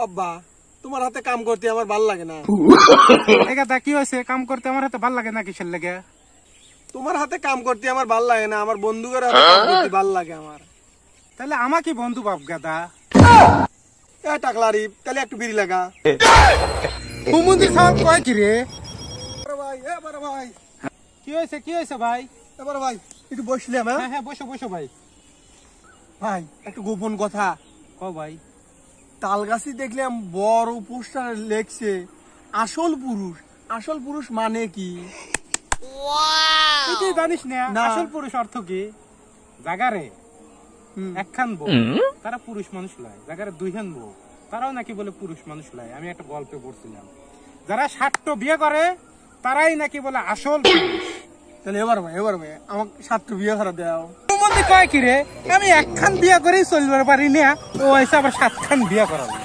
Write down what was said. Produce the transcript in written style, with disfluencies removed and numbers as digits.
আব্বা তোমার হাতে কাম করতে আমার ভাল লাগে না। এটা কি হয়েছে? কাম করতে আমার হাতে ভাল লাগে না কিসের লাগে? তোমার হাতে কাম করতে আমার ভাল লাগে না, আমার বন্ধুদের হাতে কাম করতে ভাল লাগে আমার। তাহলে আমার কি বন্ধু বাপ গাদা? এ টাকলারি তাহলে একটু বিড়ি লাগা। কুমুন্দি সাহেব কয় কি রে? ভাই ভাই কি হয়েছে ভাই? এবার ভাই একটু বসলাম। হ্যাঁ হ্যাঁ বসো ভাই। ভাই একটু গোপন কথা। কও ভাই। তালগাছি দেখলাম বড় পোস্টার লেখছে আসল পুরুষ মানে কি? তুই জানিস না না। আসল পুরুষ অর্থ কি? জাগারে একখান বউ তারা পুরুষ মানুষ লয়, জাগারে দুইখান বউ তারাও নাকি বলে পুরুষ মানুষ লয়। আমি একটা গল্পে পড়ছিলাম, যারা 60টো বিয়ে করে তারাই নাকি বলে আসল পুরুষ। তাহলে এবার ভাই আমাকে 7টা বিয়ে করা দাও। তোমাদের কয় কি রে? আমি একখান বিয়ে করেই চলবার পারি না, ও এসে আবার 7খান বিয়ে করাবো।